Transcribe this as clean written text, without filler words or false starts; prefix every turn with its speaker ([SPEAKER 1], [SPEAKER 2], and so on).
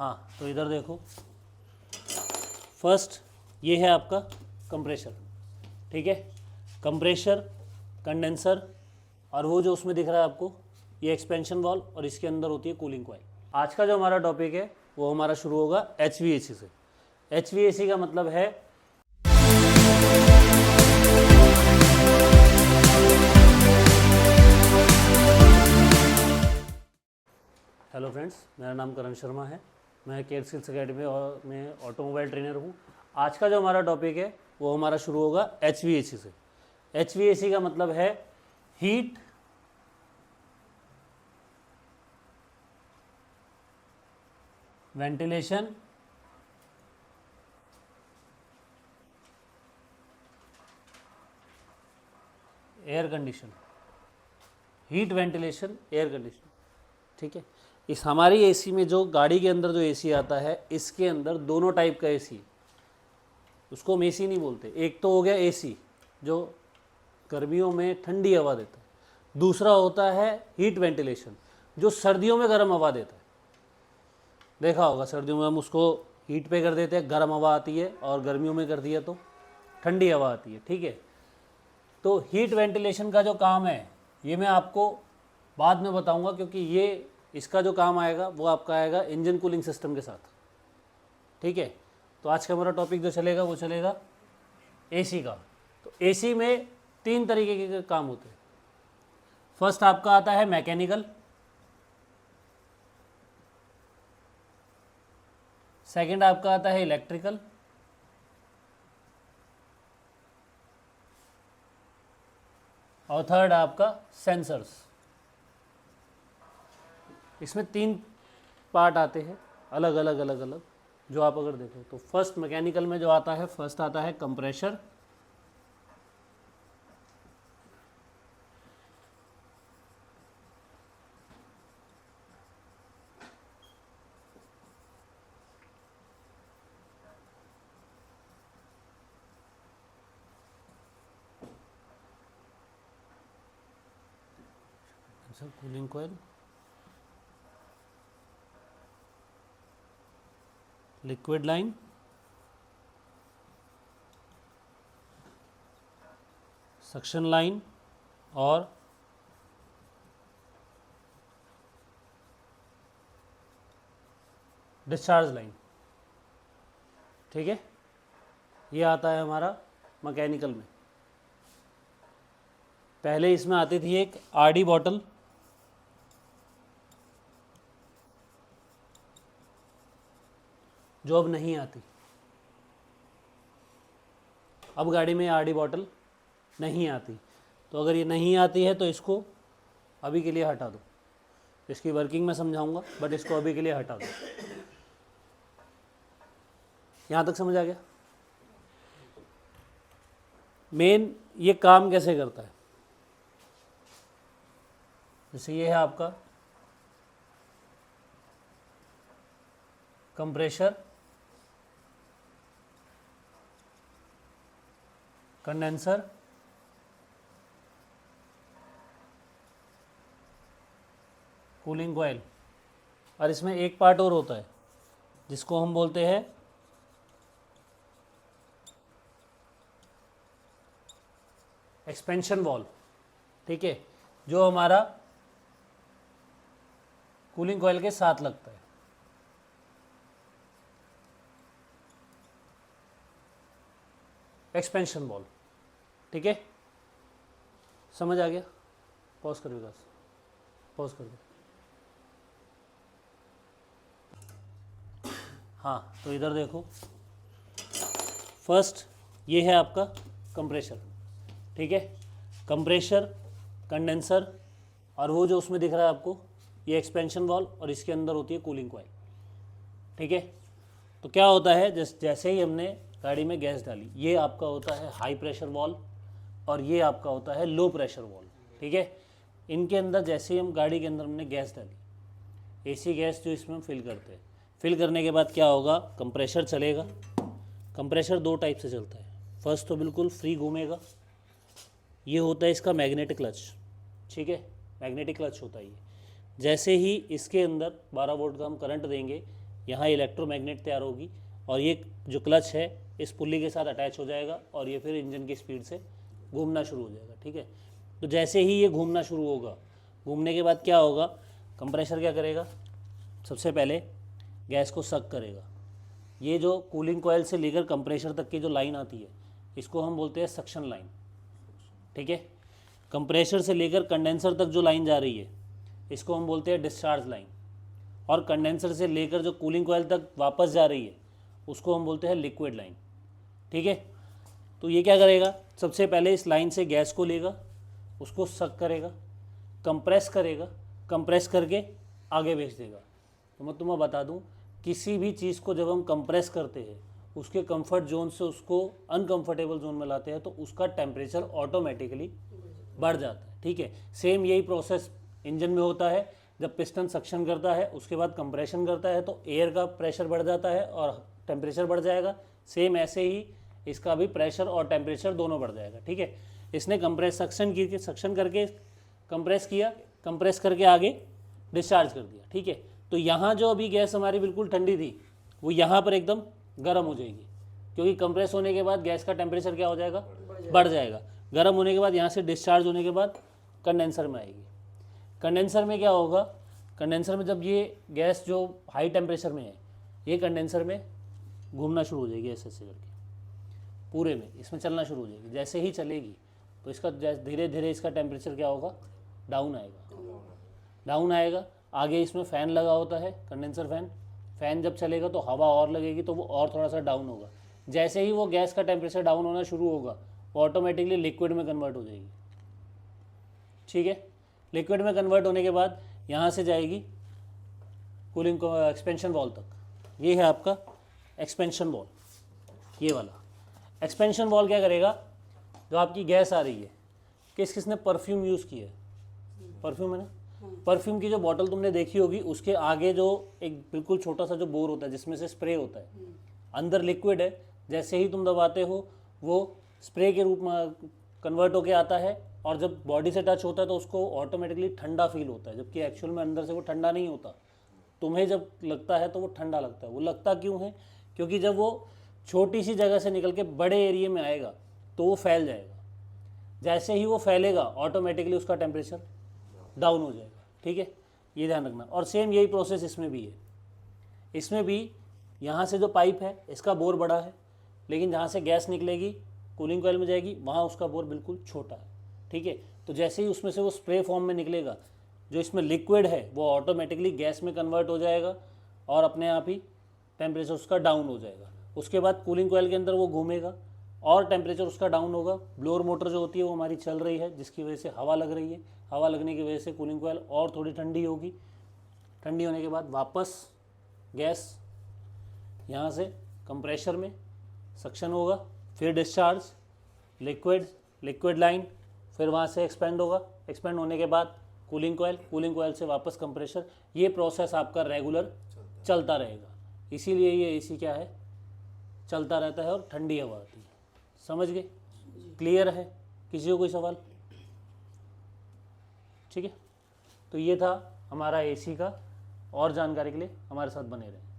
[SPEAKER 1] हाँ, तो इधर देखो, फर्स्ट ये है आपका कंप्रेशर, ठीक है। कंप्रेशर, कंडेंसर और वो जो उसमें दिख रहा है आपको ये एक्सपेंशन वाल्व, और इसके अंदर होती है कूलिंग कॉइल। आज का जो हमारा टॉपिक है वो हमारा शुरू होगा HVAC से। HVAC का मतलब है हेलो फ्रेंड्स, मेरा नाम करण शर्मा है। मैं केयर स्किल्स अकेडमी और मैं ऑटोमोबाइल ट्रेनर हूँ। आज का जो हमारा टॉपिक है वो हमारा शुरू होगा HVAC से। HVAC का मतलब है heat ventilation air condition, heat ventilation air condition, ठीक है। इस हमारी एसी में जो गाड़ी के अंदर जो एसी आता है, इसके अंदर दोनों टाइप का एसी है। उसको हम एसी नहीं बोलते। एक तो हो गया एसी जो गर्मियों में ठंडी हवा देता है, दूसरा होता है हीट वेंटिलेशन जो सर्दियों में गर्म हवा देता है। देखा होगा सर्दियों में हम उसको हीट पे कर देते हैं, गर्म हवा आती है, और गर्मियों में कर दिया तो ठंडी हवा आती है, ठीक है। तो हीट वेंटिलेशन का जो काम है ये मैं आपको बाद में बताऊंगा, क्योंकि ये इसका जो काम आएगा वो आपका आएगा इंजन कूलिंग सिस्टम के साथ, ठीक है। तो आज का हमारा टॉपिक जो चलेगा वो चलेगा एसी का। तो एसी में 3 तरीके के काम होते हैं। फर्स्ट आपका आता है मैकेनिकल, सेकंड आपका आता है इलेक्ट्रिकल, और थर्ड आपका सेंसर्स। इसमें 3 पार्ट आते हैं अलग अलग, जो आप अगर देखो तो फर्स्ट मैकेनिकल में जो आता है, फर्स्ट आता है compressor, cooling coil, liquid line, suction line और डिस्चार्ज लाइन, ठीक है। ये आता है हमारा मैकेनिकल में। पहले इसमें आती थी एक आरडी बॉटल, जो अब नहीं आती। अब गाड़ी में आरडी बॉटल नहीं आती। तो अगर ये नहीं आती है तो इसको अभी के लिए हटा दो। इसकी वर्किंग में समझाऊंगा, बट इसको अभी के लिए हटा दो। यहाँ तक समझ आ गया? मेन ये काम कैसे करता है, जैसे ये है आपका कंप्रेशर, कंडेंसर, कूलिंग कॉइल, और इसमें एक पार्ट और होता है जिसको हम बोलते हैं एक्सपेंशन वाल्व, ठीक है, जो हमारा कूलिंग कॉइल के साथ लगता है। एक्सपेंशन वाल्व, ठीक है, समझ आ गया? पॉज कर विकास, पॉज कर दो। हाँ, तो इधर देखो, फर्स्ट ये है आपका कंप्रेशर, ठीक है। कंप्रेशर, कंडेंसर और वो जो उसमें दिख रहा है आपको ये एक्सपेंशन वाल्व, और इसके अंदर होती है कूलिंग कॉइल, ठीक है। तो क्या होता है, जैसे ही हमने गाड़ी में गैस डाली, ये आपका होता है हाई प्रेशर वाल्व और ये आपका होता है लो प्रेशर वाल्व, ठीक है। इनके अंदर जैसे ही हम गाड़ी के अंदर हमने गैस डाली, एसी गैस जो इसमें हम फिल करते हैं, फिल करने के बाद क्या होगा, कंप्रेशर चलेगा। कंप्रेशर 2 टाइप से चलता है। फर्स्ट तो बिल्कुल फ्री घूमेगा, ये होता है इसका मैग्नेटिक क्लच, ठीक है, मैग्नेटिक क्लच होता है ये। जैसे ही इसके अंदर 12 वोल्ट का हम करंट देंगे, यहाँ इलेक्ट्रोमैग्नेट तैयार होगी और ये जो क्लच है इस पुल्ली के साथ अटैच हो जाएगा और ये फिर इंजन की स्पीड से घूमना शुरू हो जाएगा। ठीक है, तो जैसे ही ये घूमना शुरू होगा, घूमने के बाद क्या होगा, कंप्रेसर क्या करेगा, सबसे पहले गैस को सक करेगा। ये जो कूलिंग कॉयल से लेकर कंप्रेसर तक की जो लाइन आती है इसको हम बोलते हैं सक्शन लाइन। ठीक है, कंप्रेसर से लेकर कंडेंसर तक जो लाइन जा रही है इसको हम बोलते हैं डिस्चार्ज लाइन, और कंडेंसर से लेकर जो कूलिंग कॉयल तक वापस जा रही है उसको हम बोलते हैं लिक्विड लाइन। ठीक है, तो ये क्या करेगा, सबसे पहले इस लाइन से गैस को लेगा, उसको सक करेगा, कंप्रेस करेगा, कंप्रेस करके आगे भेज देगा। तो मैं तुम्हें बता दूं, किसी भी चीज़ को जब हम कंप्रेस करते हैं उसके कंफर्ट जोन से उसको अनकंफर्टेबल जोन में लाते हैं तो उसका टेम्परेचर ऑटोमेटिकली बढ़ जाता है। ठीक है, सेम यही प्रोसेस इंजन में होता है। जब पिस्टन सक्शन करता है उसके बाद कंप्रेशन करता है तो एयर का प्रेशर बढ़ जाता है और टेम्परेचर बढ़ जाएगा। सेम ऐसे ही इसका भी प्रेशर और टेम्परेचर दोनों बढ़ जाएगा। ठीक है, इसने कंप्रेस सक्शन करके कंप्रेस किया, कंप्रेस करके आगे डिस्चार्ज कर दिया। ठीक है, तो यहाँ जो अभी गैस हमारी बिल्कुल ठंडी थी वो यहाँ पर एकदम गर्म हो जाएगी, क्योंकि कंप्रेस होने के बाद गैस का टेम्परेचर क्या हो जाएगा, बढ़ जाएगा। गर्म होने के बाद यहाँ से डिस्चार्ज होने के बाद कंडेंसर में आएगी। कंडेंसर में क्या होगा, कंडेंसर में जब ये गैस जो हाई टेम्परेचर में है ये कंडेंसर में घूमना शुरू हो जाएगी, ऐसे ऐसे करके पूरे में इसमें चलना शुरू हो जाएगी। जैसे ही चलेगी तो इसका धीरे धीरे इसका टेम्परेचर क्या होगा, डाउन आएगा, डाउन आएगा। आगे इसमें फ़ैन लगा होता है, कंडेंसर फ़ैन जब चलेगा तो हवा और लगेगी तो वो और थोड़ा सा डाउन होगा। जैसे ही वो गैस का टेम्परेचर डाउन होना शुरू होगा वो ऑटोमेटिकली लिक्विड में कन्वर्ट हो जाएगी। ठीक है, लिक्विड में कन्वर्ट होने के बाद यहाँ से जाएगी कूलिंग को एक्सपेंशन वॉल तक। ये है आपका एक्सपेंशन वॉल, ये वाला एक्सपेंशन वॉल क्या करेगा, जो आपकी गैस आ रही है, किसने परफ्यूम यूज़ किया है, परफ्यूम है ना, परफ्यूम की जो बॉटल तुमने देखी होगी उसके आगे जो एक बिल्कुल छोटा सा जो बोर होता है जिसमें से स्प्रे होता है, अंदर लिक्विड है, जैसे ही तुम दबाते हो वो स्प्रे के रूप में कन्वर्ट होके आता है और जब बॉडी से टच होता है तो उसको ऑटोमेटिकली ठंडा फील होता है, जबकि एक्चुअल में अंदर से वो ठंडा नहीं होता। तुम्हें जब लगता है तो वो ठंडा लगता है। वो लगता क्यों है, क्योंकि जब वो छोटी सी जगह से निकल के बड़े एरिया में आएगा तो वो फैल जाएगा। जैसे ही वो फैलेगा ऑटोमेटिकली उसका टेम्परेचर डाउन हो जाएगा। ठीक है, ये ध्यान रखना। और सेम यही प्रोसेस इसमें भी है। इसमें भी यहाँ से जो पाइप है इसका बोर बड़ा है, लेकिन जहाँ से गैस निकलेगी कूलिंग कॉइल में जाएगी वहाँ उसका बोर बिल्कुल छोटा है। ठीक है, तो जैसे ही उसमें से वो स्प्रे फॉर्म में निकलेगा, जो इसमें लिक्विड है वो ऑटोमेटिकली गैस में कन्वर्ट हो जाएगा और अपने आप ही टेम्परेचर उसका डाउन हो जाएगा। उसके बाद कूलिंग कॉइल के अंदर वो घूमेगा और टेम्परेचर उसका डाउन होगा। ब्लोअर मोटर जो होती है वो हमारी चल रही है, जिसकी वजह से हवा लग रही है। हवा लगने की वजह से कूलिंग कॉइल और थोड़ी ठंडी होगी। ठंडी होने के बाद वापस गैस यहाँ से कंप्रेसर में सक्शन होगा, फिर डिस्चार्ज, लिक्विड लाइन, फिर वहाँ से एक्सपेंड होगा। एक्सपेंड होने के बाद कूलिंग कॉइल से वापस कंप्रेसर। ये प्रोसेस आपका रेगुलर चलता रहेगा। इसीलिए ये एसी क्या है, चलता रहता है और ठंडी हवा आती है। समझ गए? क्लियर है? किसी को कोई सवाल? ठीक है, तो ये था हमारा एसी का। और जानकारी के लिए हमारे साथ बने रहें।